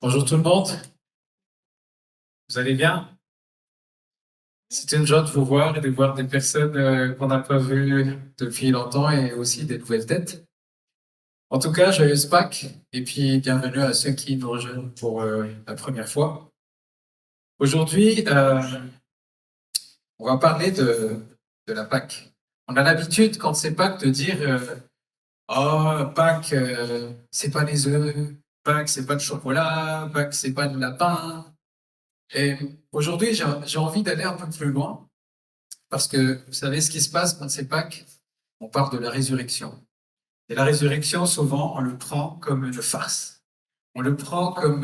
Bonjour tout le monde, vous allez bien? C'est une joie de vous voir et de voir des personnes qu'on n'a pas vues depuis longtemps et aussi des nouvelles têtes. En tout cas, joyeuse Pâques et puis bienvenue à ceux qui nous rejoignent pour la première fois. Aujourd'hui, on va parler de la Pâques. On a l'habitude, quand c'est Pâques, de dire oh, Pâques, c'est pas les œufs, Pâques, c'est pas le chocolat, Pâques, c'est pas le lapin. Et aujourd'hui, j'ai envie d'aller un peu plus loin. Parce que vous savez ce qui se passe quand c'est Pâques? On parle de la résurrection. Et la résurrection, souvent, on le prend comme une farce. On le prend comme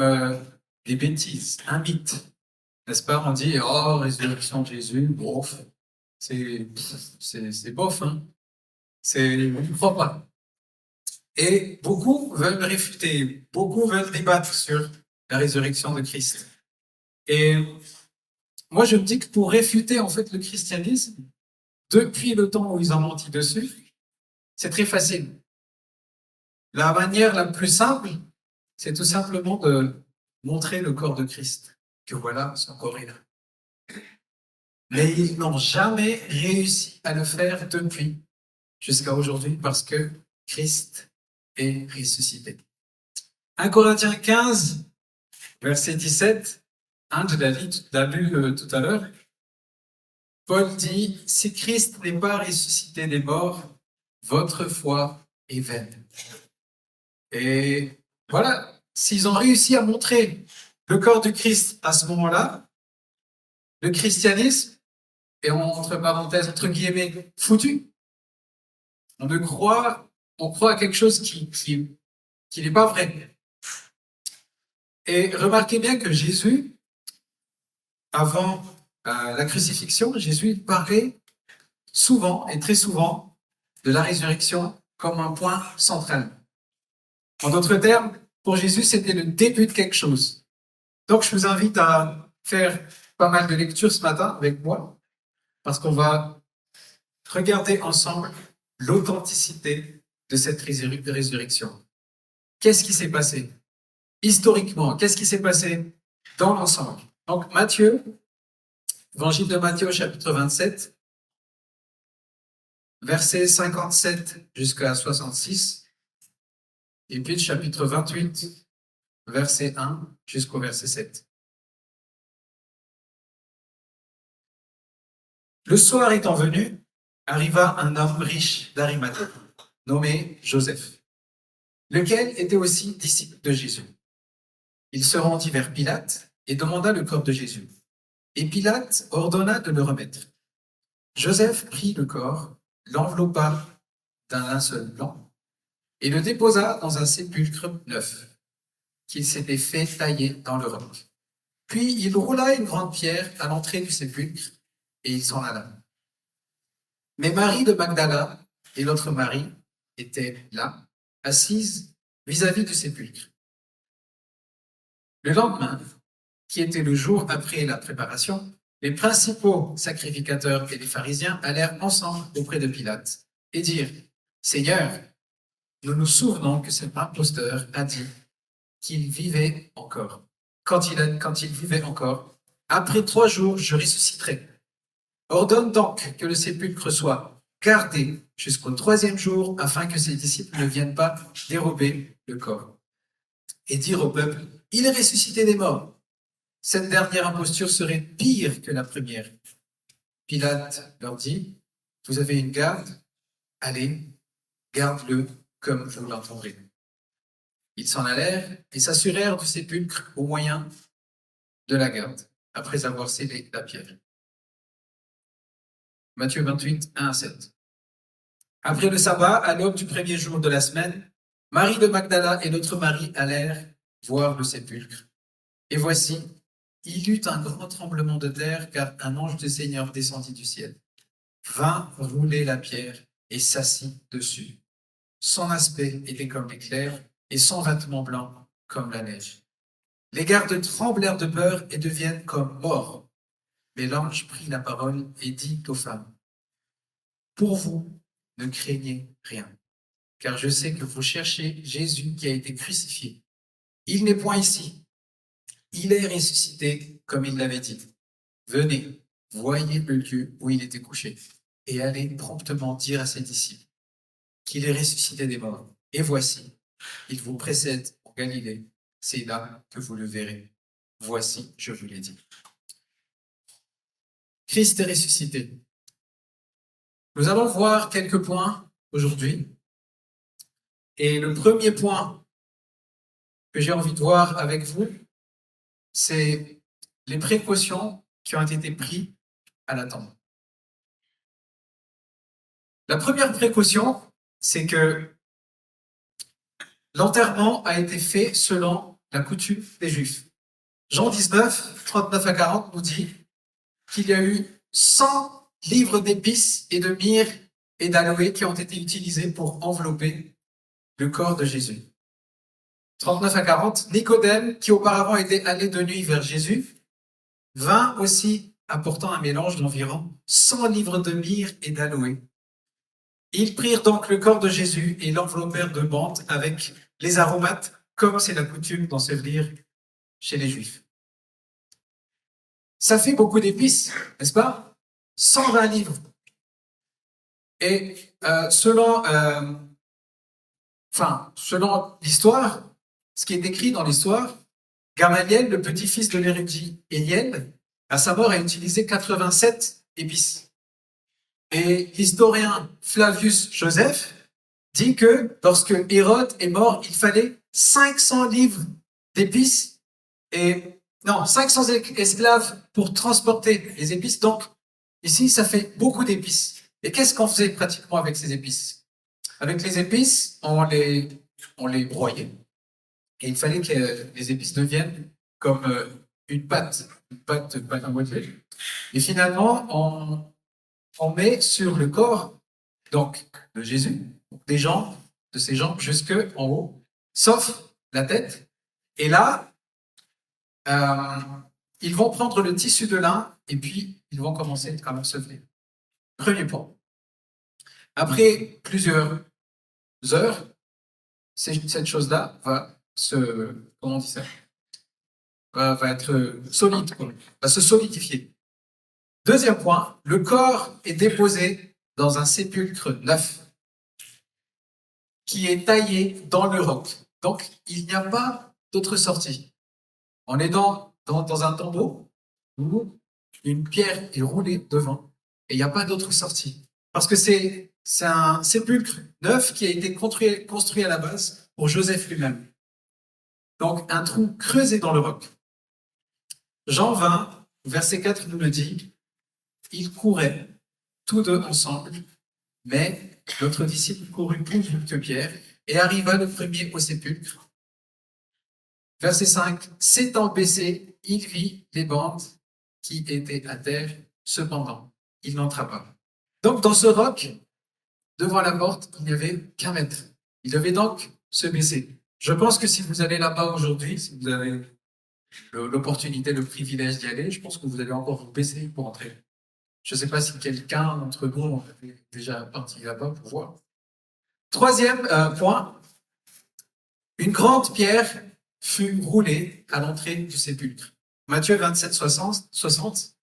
des bêtises, un mythe. N'est-ce pas? On dit, oh, résurrection de Jésus, bof, c'est bof, hein? On ne croit pas. Et beaucoup veulent réfuter, beaucoup veulent débattre sur la résurrection de Christ. Et moi, je me dis que pour réfuter, en fait, le christianisme, depuis le temps où ils ont menti dessus, c'est très facile. La manière la plus simple, c'est tout simplement de montrer le corps de Christ, que voilà, son corps est là. Mais ils n'ont jamais réussi à le faire depuis, jusqu'à aujourd'hui, parce que Christ est ressuscité. 1 Corinthiens 15, verset 17, je l'ai lu tout à l'heure, Paul dit, si Christ n'est pas ressuscité des morts, votre foi est vaine. Et voilà, s'ils ont réussi à montrer le corps du Christ à ce moment-là, le christianisme est entre parenthèses, entre guillemets, foutu. On croit à quelque chose qui n'est pas vrai. Et remarquez bien que Jésus, avant la crucifixion, Jésus parlait souvent et très souvent de la résurrection comme un point central. En d'autres termes, pour Jésus, c'était le début de quelque chose. Donc, je vous invite à faire pas mal de lectures ce matin avec moi, parce qu'on va regarder ensemble l'authenticité de cette résurrection. Qu'est-ce qui s'est passé? Historiquement, qu'est-ce qui s'est passé dans l'ensemble? Donc, Matthieu, Évangile de Matthieu, chapitre 27, versets 57 jusqu'à 66, et puis le chapitre 28, verset 1 jusqu'au verset 7. Le soir étant venu, arriva un homme riche d'Arimathée, nommé Joseph, lequel était aussi disciple de Jésus. Il se rendit vers Pilate et demanda le corps de Jésus. Et Pilate ordonna de le remettre. Joseph prit le corps, l'enveloppa d'un linceul blanc et le déposa dans un sépulcre neuf qu'il s'était fait tailler dans le roc. Puis il roula une grande pierre à l'entrée du sépulcre et il s'en alla. Mais Marie de Magdala et l'autre Marie étaient là, assises vis-à-vis du sépulcre. Le lendemain, qui était le jour après la préparation, les principaux sacrificateurs et les pharisiens allèrent ensemble auprès de Pilate et dirent, « Seigneur, nous nous souvenons que cet imposteur a dit qu'il vivait encore. Quand il vivait encore, après 3 jours, je ressusciterai. Ordonne donc que le sépulcre soit gardé jusqu'au 3e jour afin que ses disciples ne viennent pas dérober le corps. Et dire au peuple, il est ressuscité des morts. Cette dernière imposture serait pire que la première. Pilate leur dit, vous avez une garde, allez, garde-le comme vous l'entendrez. Ils s'en allèrent et s'assurèrent du sépulcre au moyen de la garde, après avoir scellé la pierre. Matthieu 28, 1 à 7. Après le sabbat, à l'aube du 1er jour de la semaine, Marie de Magdala et l'autre Marie allèrent voir le sépulcre. Et voici, il y eut un grand tremblement de terre, car un ange du Seigneur descendit du ciel, vint rouler la pierre et s'assit dessus. Son aspect était comme l'éclair et son vêtement blanc comme la neige. Les gardes tremblèrent de peur et deviennent comme morts. Mais l'ange prit la parole et dit aux femmes, « Pour vous, ne craignez rien, car je sais que vous cherchez Jésus qui a été crucifié. Il n'est point ici, Il est ressuscité comme il l'avait dit. Venez, voyez le lieu où il était couché et allez promptement dire à ses disciples qu'il est ressuscité des morts. Et voici, il vous précède en Galilée. C'est là que vous le verrez. Voici, je vous l'ai dit. Christ est ressuscité. Nous allons voir quelques points aujourd'hui. Et le premier point que j'ai envie de voir avec vous, c'est les précautions qui ont été prises à l'attendre. La première précaution, c'est que l'enterrement a été fait selon la coutume des Juifs. Jean 19, 39 à 40 nous dit qu'il y a eu 100 livres d'épices et de myrrhe et d'aloe qui ont été utilisés pour envelopper le corps de Jésus. 39 à 40, Nicodème, qui auparavant était allé de nuit vers Jésus, vint aussi apportant un mélange d'environ 100 livres de myrrhe et d'aloe. Ils prirent donc le corps de Jésus et l'enveloppèrent de bandes avec les aromates, comme c'est la coutume d'ensevelir chez les Juifs. Ça fait beaucoup d'épices, n'est-ce pas? 120 livres. Et selon l'histoire, ce qui est écrit dans l'histoire, Gamaliel, le petit-fils de l'érudit Éliel, à sa mort a utilisé 87 épices. Et l'historien Flavius Joseph dit que lorsque Hérode est mort, il fallait 500 livres d'épices et 500 esclaves pour transporter les épices. Donc, ici, ça fait beaucoup d'épices. Et qu'est-ce qu'on faisait pratiquement avec ces épices? Avec les épices, on les broyait. Et il fallait que les épices deviennent comme une pâte à moitié. Et finalement, on met sur le corps donc de Jésus, de ses jambes jusque en haut, sauf la tête. Et là, ils vont prendre le tissu de lin et puis ils vont commencer à ensevelir. Premier point. Après plusieurs heures, cette chose-là va va être solide, va se solidifier. Deuxième point, le corps est déposé dans un sépulcre neuf qui est taillé dans le roc. Donc, il n'y a pas d'autre sortie. On est dans un tombeau où une pierre est roulée devant et il n'y a pas d'autre sortie. Parce que c'est un sépulcre neuf qui a été construit à la base pour Joseph lui-même. Donc, un trou creusé dans le roc. Jean 20, verset 4 nous le dit, ils couraient tous deux ensemble, mais notre disciple courut plus vite que Pierre et arriva le premier au sépulcre. Verset 5, s'étant baissé, il vit les bandes qui étaient à terre, cependant, il n'entra pas. Donc, dans ce roc, devant la porte, il n'y avait qu'un mètre. Il devait donc se baisser. Je pense que si vous allez là-bas aujourd'hui, si vous avez l'opportunité, le privilège d'y aller, je pense que vous allez encore vous baisser pour entrer. Je ne sais pas si quelqu'un d'entre nous est déjà parti là-bas pour voir. Troisième point, une grande pierre fut roulée à l'entrée du sépulcre. Matthieu 27, 60.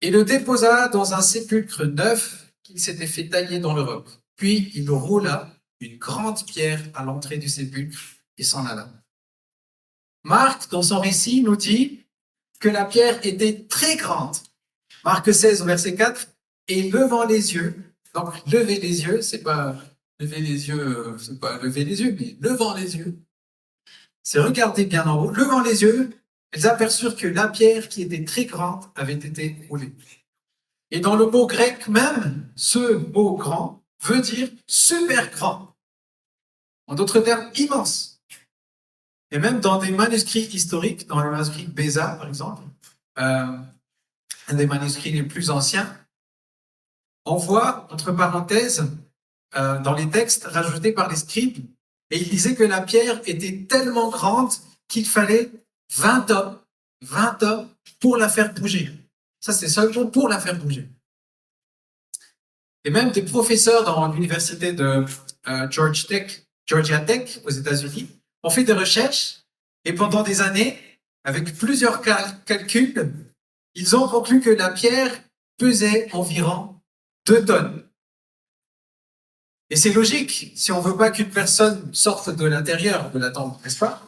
Et le déposa dans un sépulcre neuf qu'il s'était fait tailler dans le roc. Puis il roula une grande pierre à l'entrée du sépulcre et s'en alla. Marc, dans son récit, nous dit que la pierre était très grande. Marc 16, verset 4, et levant les yeux, donc lever les yeux, c'est pas lever les yeux, mais levant les yeux, c'est regarder bien en haut, levant les yeux, elles aperçurent que la pierre qui était très grande avait été roulée. Et dans le mot grec même, ce mot grand veut dire super grand. En d'autres termes, immense. Et même dans des manuscrits historiques, dans le manuscrit Béza, par exemple, un des manuscrits les plus anciens, on voit, entre parenthèses, dans les textes rajoutés par les scribes, et il disait que la pierre était tellement grande qu'il fallait 20 hommes pour la faire bouger. Ça, c'est seulement pour la faire bouger. Et même des professeurs dans l'université de Georgia Tech aux États-Unis ont fait des recherches et pendant des années, avec plusieurs calculs, ils ont conclu que la pierre pesait environ 2 tonnes. Et c'est logique, si on veut pas qu'une personne sorte de l'intérieur de la tombe, n'est-ce pas?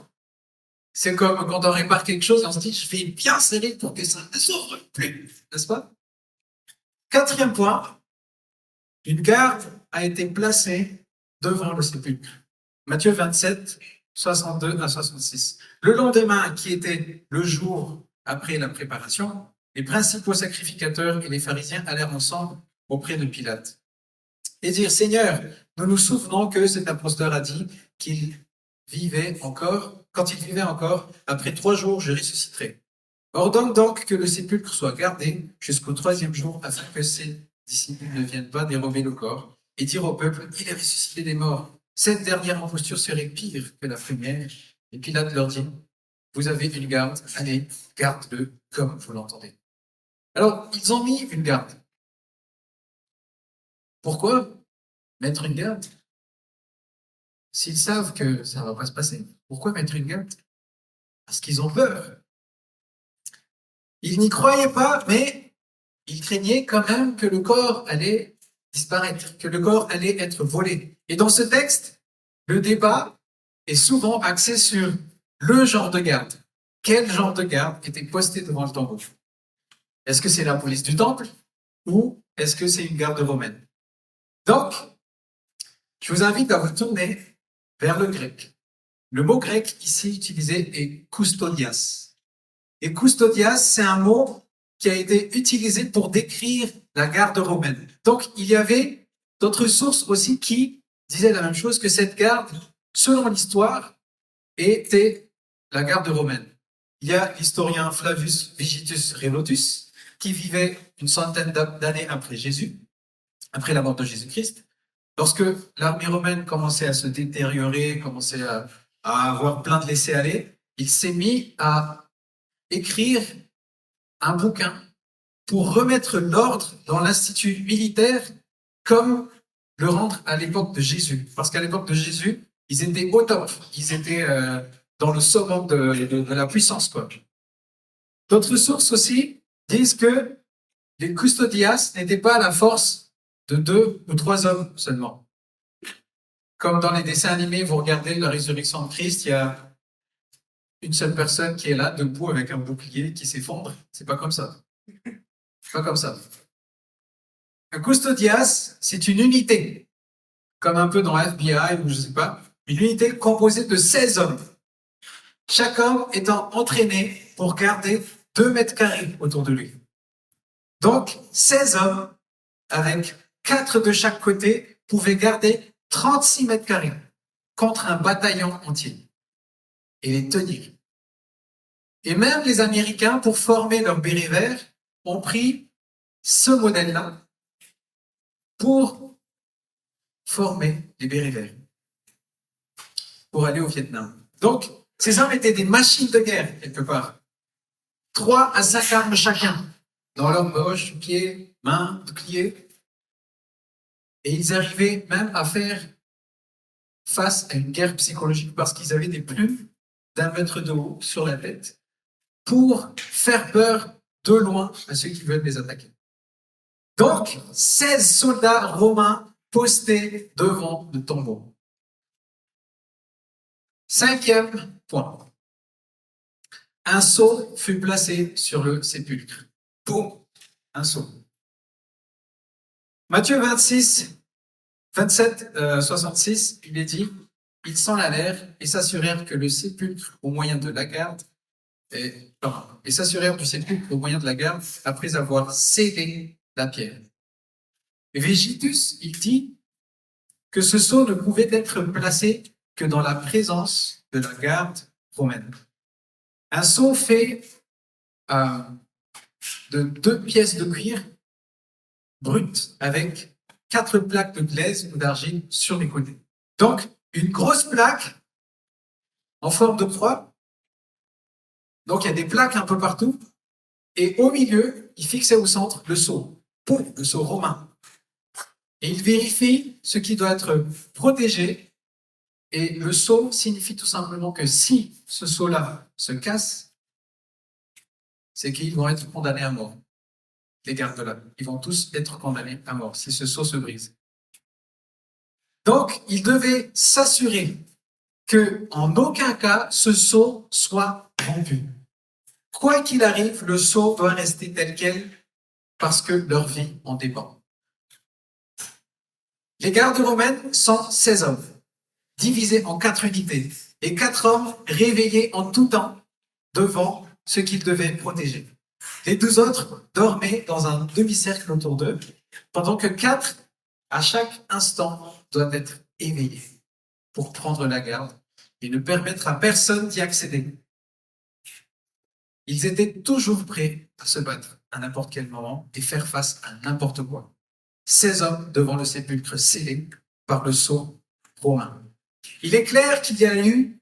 C'est comme quand on répare quelque chose, on se dit, je vais bien serrer pour que ça ne s'ouvre plus, n'est-ce pas? 4e point, une garde a été placée devant le sépulcre. Matthieu 27, 62 à 66. Le lendemain, qui était le jour après la préparation, les principaux sacrificateurs et les pharisiens allèrent ensemble auprès de Pilate et dirent, Seigneur, nous nous souvenons que cet imposteur a dit qu'il vivait encore, quand il vivait encore, après 3 jours, je ressusciterai. Ordonne donc que le sépulcre soit gardé jusqu'au 3e jour, afin que ses disciples ne viennent pas dérober le corps et dire au peuple, il est ressuscité des morts. Cette dernière imposture serait pire que la première. Et Pilate leur dit, vous avez une garde, allez, garde-le comme vous l'entendez. Alors, ils ont mis une garde. Pourquoi mettre une garde? S'ils savent que ça ne va pas se passer, pourquoi mettre une garde? Parce qu'ils ont peur. Ils n'y croyaient pas, mais ils craignaient quand même que le corps allait disparaître, que le corps allait être volé. Et dans ce texte, le débat est souvent axé sur le genre de garde. Quel genre de garde était posté devant le tombeau? Est-ce que c'est la police du temple ou est-ce que c'est une garde romaine? Donc, je vous invite à vous tourner vers le grec. Le mot grec ici utilisé est custodias. Et custodias, c'est un mot qui a été utilisé pour décrire la garde romaine. Donc, il y avait d'autres sources aussi qui disaient la même chose, que cette garde, selon l'histoire, était la garde romaine. Il y a l'historien Flavius Vigitus Relotus, qui vivait une centaine d'années après Jésus, après la mort de Jésus-Christ. Lorsque l'armée romaine commençait à se détériorer, commençait à avoir plein de laissés-aller, il s'est mis à écrire un bouquin pour remettre l'ordre dans l'institut militaire comme le rendre à l'époque de Jésus. Parce qu'à l'époque de Jésus, ils étaient au top, ils étaient dans le summum de la puissance, quoi. D'autres sources aussi disent que les custodias n'étaient pas à la force de 2 ou 3 hommes seulement. Comme dans les dessins animés, vous regardez la résurrection de Christ, il y a une seule personne qui est là, debout, avec un bouclier qui s'effondre. C'est pas comme ça. C'est pas comme ça. Un custodias, c'est une unité, comme un peu dans FBI ou je sais pas, une unité composée de 16 hommes. Chaque homme étant entraîné pour garder 2 mètres carrés autour de lui. Donc, 16 hommes, avec 4 de chaque côté, pouvaient garder 36 mètres carrés contre un bataillon entier et les tenir. Et même les Américains, pour former leur béret vert, ont pris ce modèle-là pour former les bérets verts, pour aller au Vietnam. Donc, ces hommes étaient des machines de guerre, quelque part. 3 à 5 armes chacun, dans leurs poches, pieds, mains, boucliers. Et ils arrivaient même à faire face à une guerre psychologique parce qu'ils avaient des plumes d'1 mètre de haut sur la tête pour faire peur de loin à ceux qui veulent les attaquer. Donc, 16 soldats romains postés devant le tombeau. 5e point. Un sceau fut placé sur le sépulcre. Boum, un sceau. Matthieu 26, 27, 66, il est dit, ils s'en allèrent et s'assurèrent que le sépulcre, au moyen de la garde, et s'assurèrent du sépulcre au moyen de la garde, après avoir scellé la pierre. Vigitus, il dit que ce sceau ne pouvait être placé que dans la présence de la garde romaine. Un sceau fait de 2 pièces de cuir brutes avec 4 plaques de glaise ou d'argile sur les côtés. Donc, une grosse plaque en forme de croix. Donc, il y a des plaques un peu partout. Et au milieu, il fixait au centre le sceau. Poum, le sceau romain. Et il vérifie ce qui doit être protégé. Et le sceau signifie tout simplement que si ce sceau-là se casse, c'est qu'ils vont être condamnés à mort. Les gardes-là, ils vont tous être condamnés à mort si ce sceau se brise. Donc, ils devaient s'assurer que, en aucun cas, ce sceau soit rompu. Quoi qu'il arrive, le sceau doit rester tel quel parce que leur vie en dépend. Les gardes romaines sont 16 hommes, divisés en 4 unités, et 4 hommes réveillés en tout temps devant ce qu'ils devaient protéger. Les 2 autres dormaient dans un demi-cercle autour d'eux, pendant que 4, à chaque instant, doivent être éveillés pour prendre la garde et ne permettre à personne d'y accéder. Ils étaient toujours prêts à se battre à n'importe quel moment et faire face à n'importe quoi. 16 hommes devant le sépulcre scellé par le sceau romain. Il est clair qu'il y a eu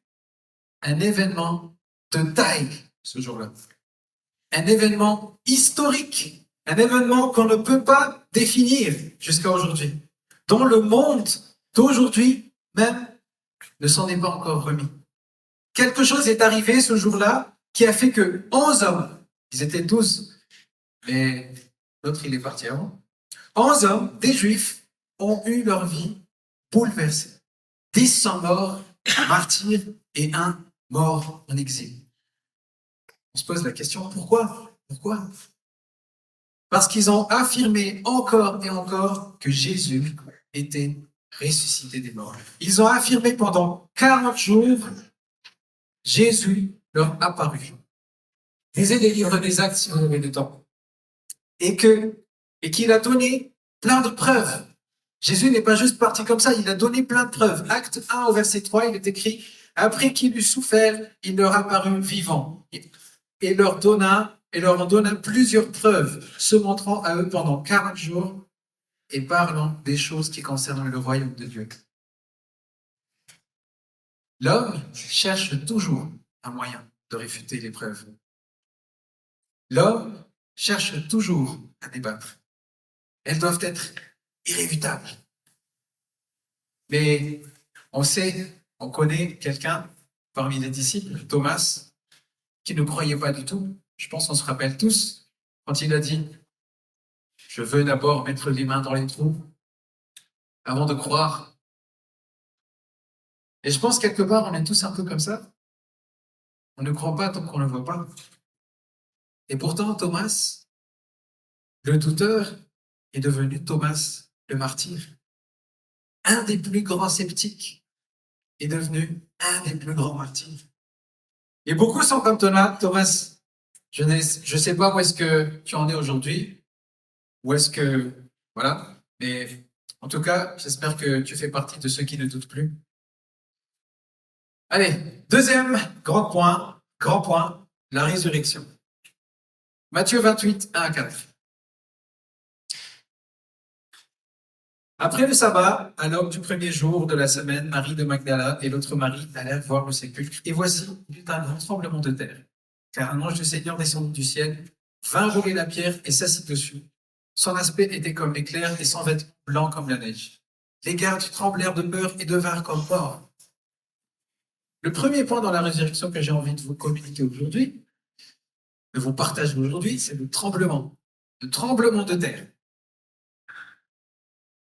un événement de taille ce jour-là. Un événement historique, un événement qu'on ne peut pas définir jusqu'à aujourd'hui, dont le monde d'aujourd'hui même ne s'en est pas encore remis. Quelque chose est arrivé ce jour-là qui a fait que 11 hommes, ils étaient 12, mais l'autre il est parti avant, 11 hommes, des Juifs, ont eu leur vie bouleversée. 10 sont morts, martyrs, et 1 mort en exil. On se pose la question, pourquoi? Pourquoi? Parce qu'ils ont affirmé encore et encore que Jésus était ressuscité des morts. Ils ont affirmé pendant 40 jours, Jésus leur apparut. Lisez les livres des Actes si vous avez le temps. Et qu'il a donné plein de preuves. Jésus n'est pas juste parti comme ça, il a donné plein de preuves. Acte 1 au verset 3, il est écrit, après qu'il eut souffert, il leur apparut vivant et leur en donna plusieurs preuves, se montrant à eux pendant 40 jours et parlant des choses qui concernent le royaume de Dieu. L'homme cherche toujours un moyen de réfuter les preuves. L'homme cherche toujours à débattre. Elles doivent être irréfutables. Mais on connaît quelqu'un parmi les disciples, Thomas, qui ne croyait pas du tout. Je pense qu'on se rappelle tous quand il a dit « Je veux d'abord mettre les mains dans les trous avant de croire ». Et je pense quelque part, on est tous un peu comme ça. On ne croit pas tant qu'on ne voit pas. Et pourtant, Thomas, le douteur, est devenu Thomas le martyr. Un des plus grands sceptiques est devenu un des plus grands martyrs. Et beaucoup sont comme Thomas. Je ne sais pas où est-ce que tu en es aujourd'hui, où est-ce que... Voilà. Mais en tout cas, j'espère que tu fais partie de ceux qui ne doutent plus. Allez, deuxième grand point, la résurrection. Matthieu 28, 1 à 4. Après le sabbat, à l'aube du premier jour de la semaine, Marie de Magdala et l'autre Marie allèrent voir le sépulcre. Et voici, il y eut un grand tremblement de terre, car un ange du Seigneur descendit du ciel, vint rouler la pierre et s'assit dessus. Son aspect était comme l'éclair et son vêtement blanc comme la neige. Les gardes tremblèrent de peur et devinrent comme morts. Le premier point dans la résurrection que j'ai envie de vous communiquer aujourd'hui, de vous partager aujourd'hui, c'est le tremblement de terre.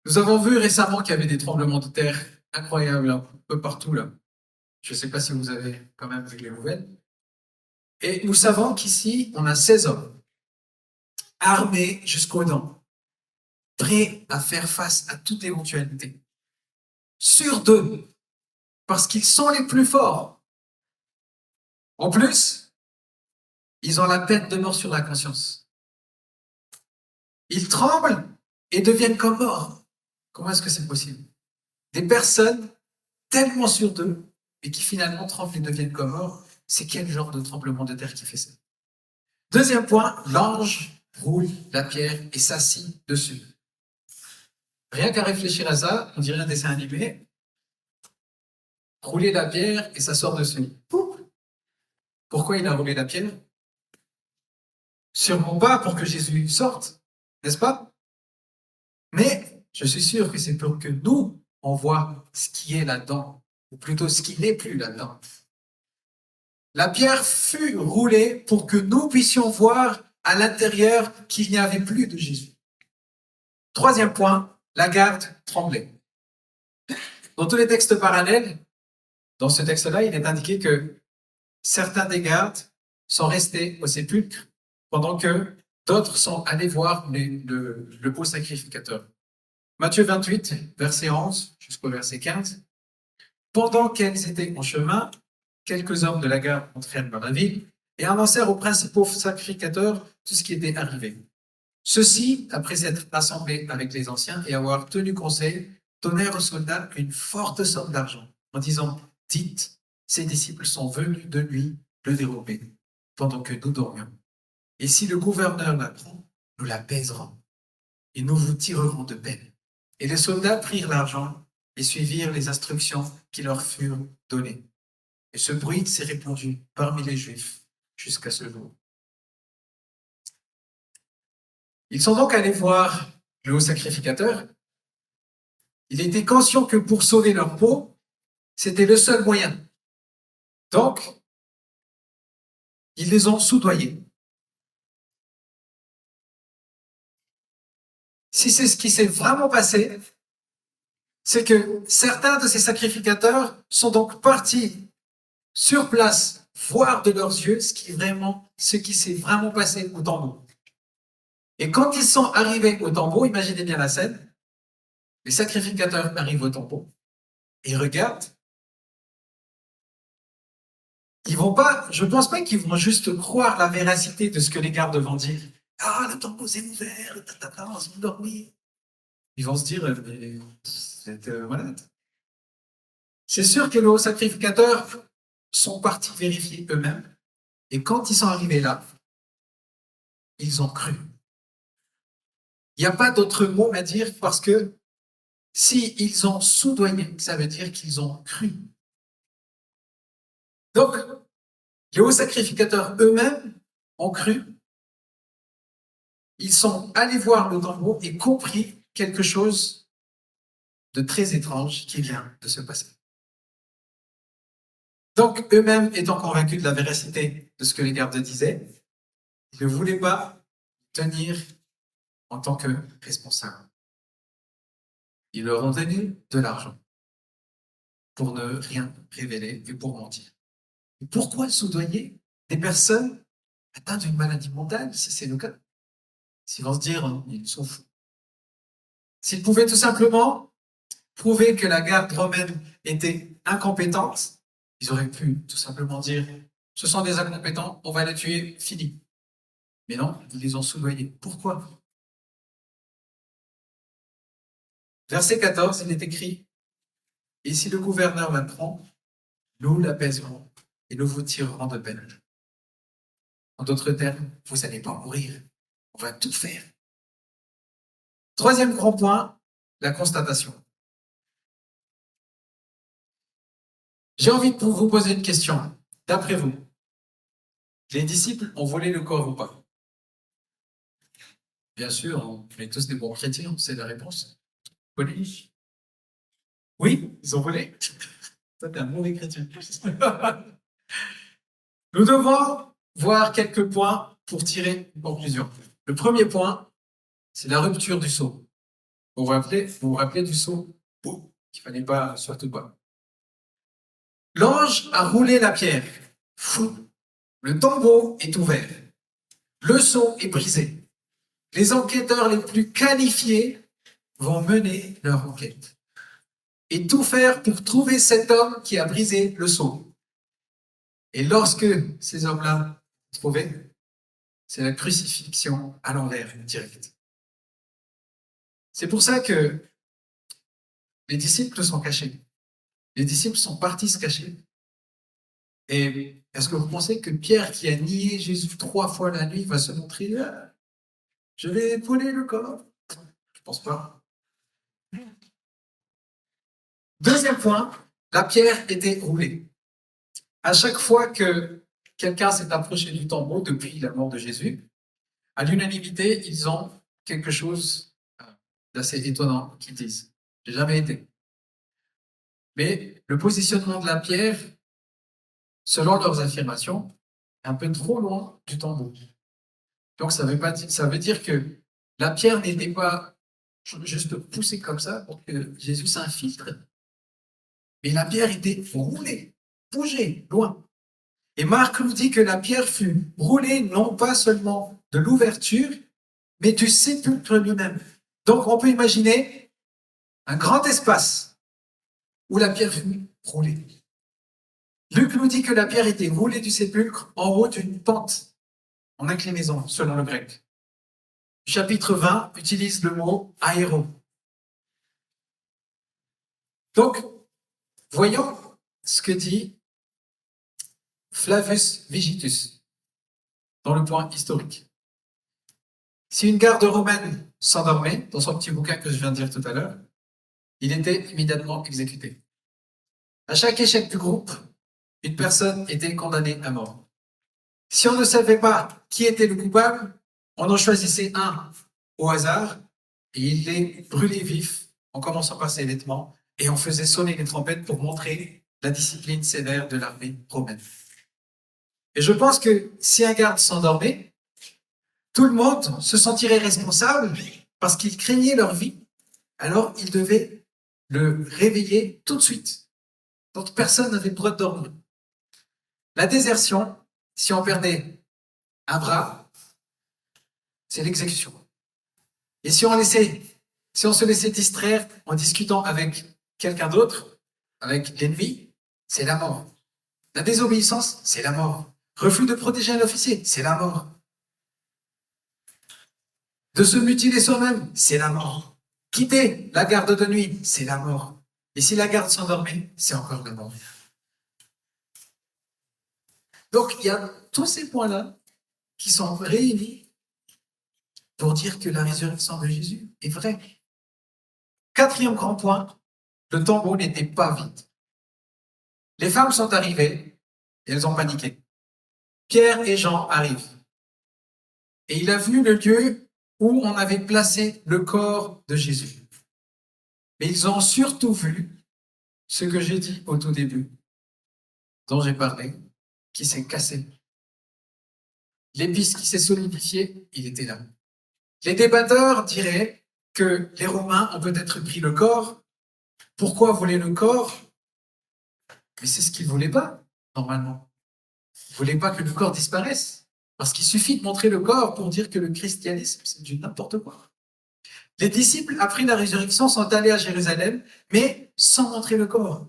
Nous avons vu récemment qu'il y avait des tremblements de terre incroyables un peu partout là. Je ne sais pas si vous avez quand même vu les nouvelles. Et nous savons qu'ici, on a 16 hommes, armés jusqu'aux dents, prêts à faire face à toute éventualité. Sûrs d'eux, parce qu'ils sont les plus forts. En plus, ils ont la peine de mort sur la conscience. Ils tremblent et deviennent comme morts. Comment est-ce que c'est possible? Des personnes tellement sûres d'eux et qui finalement tremblent et deviennent comme morts, c'est quel genre de tremblement de terre qui fait ça? Deuxième point, l'ange roule la pierre et s'assit dessus. Rien qu'à réfléchir à ça, on dirait un dessin animé. Rouler la pierre et ça sort dessus. Pourquoi il a roulé la pierre? Sûrement pas pour que Jésus sorte, n'est-ce pas? Mais je suis sûr que c'est pour que nous, on voit ce qui est là-dedans, ou plutôt ce qui n'est plus là-dedans. La pierre fut roulée pour que nous puissions voir à l'intérieur qu'il n'y avait plus de Jésus. Troisième point, la garde tremblait. Dans tous les textes parallèles, dans ce texte-là, il est indiqué que certains des gardes sont restés au sépulcre pendant que d'autres sont allés voir le beau sacrificateur. Matthieu 28, verset 11 jusqu'au verset 15. Pendant qu'elles étaient en chemin, quelques hommes de la garde entrèrent dans la ville et annoncèrent aux principaux sacrificateurs tout ce qui était arrivé. Ceux-ci, après s'être assemblés avec les anciens et avoir tenu conseil, donnèrent aux soldats une forte somme d'argent en disant « Dites, ces disciples sont venus de nuit le dérober pendant que nous dormions. Et si le gouverneur l'apprend, nous la pèserons et nous vous tirerons de peine. » Et les soldats prirent l'argent et suivirent les instructions qui leur furent données. Et ce bruit s'est répandu parmi les Juifs jusqu'à ce jour. Ils sont donc allés voir le haut sacrificateur. Il était conscient que pour sauver leur peau, c'était le seul moyen. Donc, ils les ont soudoyés. Si c'est ce qui s'est vraiment passé, c'est que certains de ces sacrificateurs sont donc partis sur place voir de leurs yeux ce qui s'est vraiment passé au tombeau. Et quand ils sont arrivés au tombeau, imaginez bien la scène, les sacrificateurs arrivent au tombeau et regardent. Ils vont pas, je pense pas qu'ils vont juste croire la véracité de ce que les gardes vont dire. Ah, le tombeau s'est ouvert, on s'est endormi. Ils vont se dire, vous êtes malade. C'est sûr que nos sacrificateurs sont partis vérifier eux-mêmes. Et quand ils sont arrivés là, ils ont cru. Il n'y a pas d'autre mot à dire parce que si ils ont soudoyé, ça veut dire qu'ils ont cru. Donc, les hauts sacrificateurs eux-mêmes ont cru. Ils sont allés voir le tombeau et compris quelque chose de très étrange qui vient de se passer. Donc, eux-mêmes étant convaincus de la véracité de ce que les gardes disaient, ils ne voulaient pas tenir en tant que responsables. Ils leur ont donné de l'argent pour ne rien révéler et pour mentir. Et pourquoi soudoyer des personnes atteintes d'une maladie mentale, si c'est le cas? S'ils vont se dire, ils sont fous. S'ils pouvaient tout simplement prouver que la garde romaine était incompétente, ils auraient pu tout simplement dire, ce sont des incompétents, on va les tuer, fini. Mais non, ils les ont soudoyés. Pourquoi? Verset 14, il est écrit, « Et si le gouverneur l'apprend, nous l'apaiserons et nous vous tirerons de peine. » En d'autres termes, vous n'allez pas mourir, on va tout faire. Troisième grand point, la constatation. J'ai envie de vous poser une question. D'après vous, les disciples ont volé le corps ou pas? Bien sûr, on est tous des bons chrétiens, c'est la réponse. Volé? Oui, ils ont volé. Ça, t'es un mauvais chrétien. Nous devons voir quelques points pour tirer une conclusion. Le premier point, c'est la rupture du sceau. Vous vous rappelez du sceau qu'il ne fallait pas surtout pas. L'ange a roulé la pierre. Fou. Le tombeau est ouvert. Le sceau est brisé. Les enquêteurs les plus qualifiés vont mener leur enquête et tout faire pour trouver cet homme qui a brisé le sceau. Et lorsque ces hommes-là sont trouvés, c'est la crucifixion à l'envers directe. C'est pour ça que les disciples sont cachés. Les disciples sont partis se cacher. Et est-ce que vous pensez que Pierre, qui a nié Jésus 3 fois la nuit, va se montrer je vais voler le corps? Je pense pas. Deuxième point, la pierre était roulée. À chaque fois que quelqu'un s'est approché du tombeau depuis la mort de Jésus, à l'unanimité, ils ont quelque chose d'assez étonnant qu'ils disent. J'ai jamais été. Mais le positionnement de la pierre selon leurs affirmations, un peu trop loin du tombeau. Donc ça veut dire que la pierre n'était pas juste poussée comme ça pour que Jésus s'infiltre, mais la pierre était roulée, bougée, loin. Et Marc nous dit que la pierre fut roulée non pas seulement de l'ouverture, mais du sépulcre lui-même. Donc on peut imaginer un grand espace où la pierre fut roulée. Luc nous dit que la pierre était roulée du sépulcre en haut d'une pente, en inclinaison, selon le grec. Chapitre 20 utilise le mot aéro. Donc, voyons ce que dit Flavius Vigitus dans le point historique. Si une garde romaine s'endormait, dans son petit bouquin que je viens de dire tout à l'heure, il était immédiatement exécuté. À chaque échec du groupe, une personne était condamnée à mort. Si on ne savait pas qui était le coupable, on en choisissait un au hasard et il les brûlait vifs en commençant par ses vêtements et on faisait sonner les trompettes pour montrer la discipline sévère de l'armée romaine. Et je pense que si un garde s'endormait, tout le monde se sentirait responsable parce qu'il craignait leur vie, alors il devait le réveiller tout de suite. Donc personne n'avait le droit de dormir. La désertion, si on perdait un bras, c'est l'exécution. Et si on se laissait distraire en discutant avec quelqu'un d'autre, avec l'ennemi, c'est la mort. La désobéissance, c'est la mort. Refus de protéger un officier, c'est la mort. De se mutiler soi-même, c'est la mort. Quitter la garde de nuit, c'est la mort. Et si la garde s'endormait, c'est encore la mort. Donc, il y a tous ces points-là qui sont réunis pour dire que la résurrection de Jésus est vraie. Quatrième grand point, le tombeau n'était pas vide. Les femmes sont arrivées et elles ont paniqué. Pierre et Jean arrivent. Et il a vu le lieu où on avait placé le corps de Jésus. Mais ils ont surtout vu ce que j'ai dit au tout début, dont j'ai parlé, qui s'est cassé. L'épice qui s'est solidifiée, il était là. Les débatteurs diraient que les Romains ont peut-être pris le corps. Pourquoi voler le corps? Mais c'est ce qu'ils ne voulaient pas, normalement. Ils ne voulaient pas que le corps disparaisse. Parce qu'il suffit de montrer le corps pour dire que le christianisme, c'est du n'importe quoi. Les disciples, après la résurrection, sont allés à Jérusalem, mais sans montrer le corps.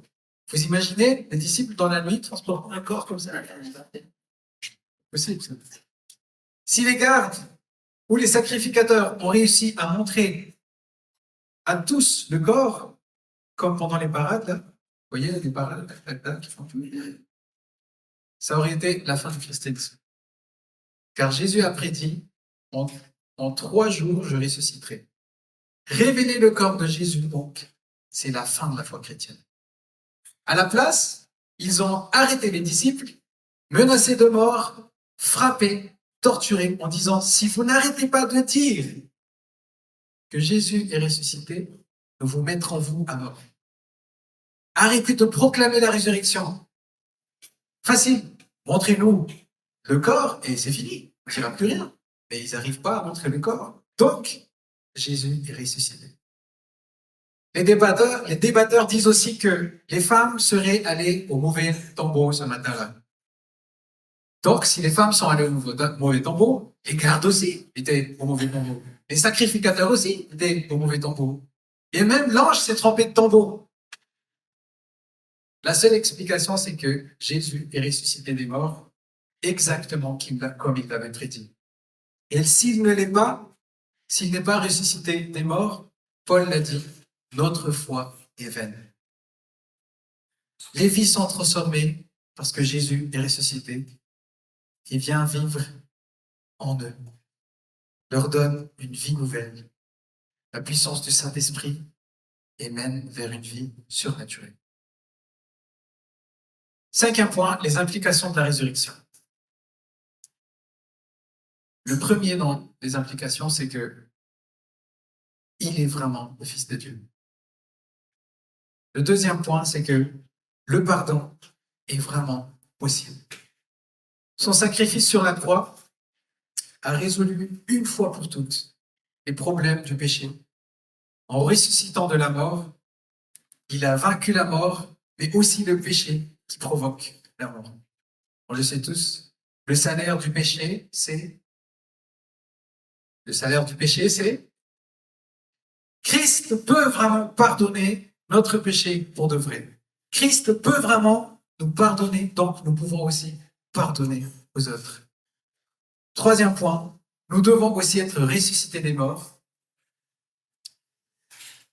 Vous imaginez les disciples dans la nuit transportant un corps comme ça? Possible, ça. Si les gardes ou les sacrificateurs ont réussi à montrer à tous le corps, comme pendant les parades, là, vous voyez, les parades là, qui font tout, ça aurait été la fin du christianisme. Car Jésus a prédit, en 3 jours, je ressusciterai. Révéler le corps de Jésus, donc, c'est la fin de la foi chrétienne. À la place, ils ont arrêté les disciples, menacés de mort, frappés, torturés, en disant, si vous n'arrêtez pas de dire que Jésus est ressuscité, nous vous mettrons vous à mort. Arrêtez de proclamer la résurrection. Facile, montrez-nous le corps et c'est fini, il n'y aura plus rien. Mais ils n'arrivent pas à montrer le corps. Donc, Jésus est ressuscité. Les débatteurs disent aussi que les femmes seraient allées au mauvais tombeau ce matin-là. Donc, si les femmes sont allées au mauvais tombeau, les gardes aussi étaient au mauvais tombeau. Les sacrificateurs aussi étaient au mauvais tombeau. Et même l'ange s'est trompé de tombeau. La seule explication, c'est que Jésus est ressuscité des morts exactement comme il l'avait prédit. Et s'il ne l'est pas, s'il n'est pas ressuscité des morts, Paul l'a dit, notre foi est vaine. Les vies sont transformées parce que Jésus est ressuscité et vient vivre en eux, leur donne une vie nouvelle, la puissance du Saint-Esprit et mène vers une vie surnaturelle. 5e point, les implications de la résurrection. Le premier dans les implications, c'est que il est vraiment le Fils de Dieu. Le deuxième point, c'est que le pardon est vraiment possible. Son sacrifice sur la croix a résolu une fois pour toutes les problèmes du péché. En ressuscitant de la mort, il a vaincu la mort, mais aussi le péché qui provoque la mort. On le sait tous, le salaire du péché, c'est... Le salaire du péché, c'est... Christ peut vraiment pardonner notre péché pour de vrai. Christ peut vraiment nous pardonner, donc nous pouvons aussi pardonner aux autres. Troisième point, nous devons aussi être ressuscités des morts.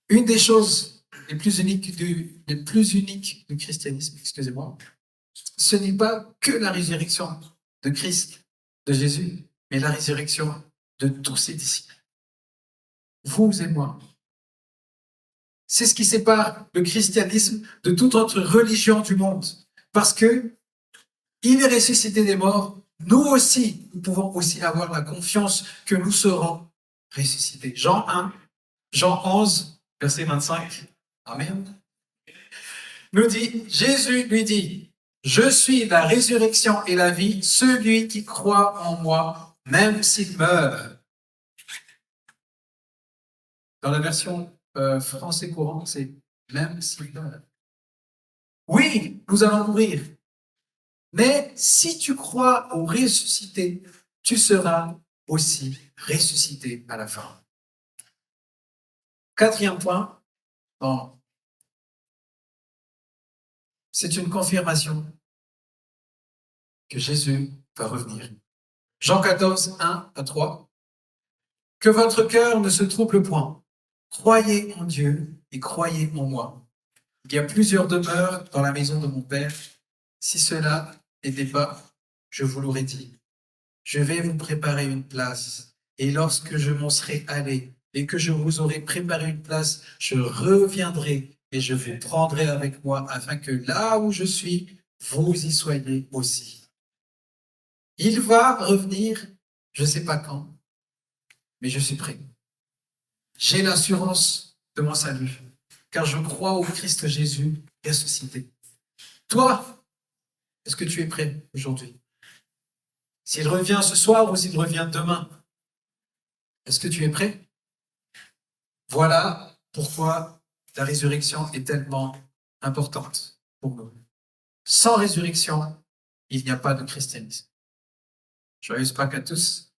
Une des choses les plus uniques du christianisme, excusez-moi, ce n'est pas que la résurrection de Christ, de Jésus, mais la résurrection de tous ses disciples. Vous et moi. C'est ce qui sépare le christianisme de toute autre religion du monde. Parce que il est ressuscité des morts, nous aussi, nous pouvons aussi avoir la confiance que nous serons ressuscités. Jean 1, Jean 11, verset 25. Amen. Nous dit, Jésus lui dit, je suis la résurrection et la vie, celui qui croit en moi, même s'il meurt. Dans la version français courant, c'est même s'il meurt. Oui, nous allons mourir. Mais si tu crois au ressuscité, tu seras aussi ressuscité à la fin. Quatrième point, bon, c'est une confirmation que Jésus va revenir. Jean 14, 1 à 3. Que votre cœur ne se trouble point. Croyez en Dieu et croyez en moi. Il y a plusieurs demeures dans la maison de mon Père. Si cela n'était pas, je vous l'aurais dit. Je vais vous préparer une place. Et lorsque je m'en serai allé et que je vous aurai préparé une place, je reviendrai et je vous prendrai avec moi afin que là où je suis, vous y soyez aussi. Il va revenir, je ne sais pas quand, mais je suis prêt. J'ai l'assurance de mon salut, car je crois au Christ Jésus ressuscité. Toi, est-ce que tu es prêt aujourd'hui? S'il revient ce soir ou s'il revient demain, est-ce que tu es prêt? Voilà pourquoi la résurrection est tellement importante pour nous. Sans résurrection, il n'y a pas de christianisme. Joyeuse Pâques à tous.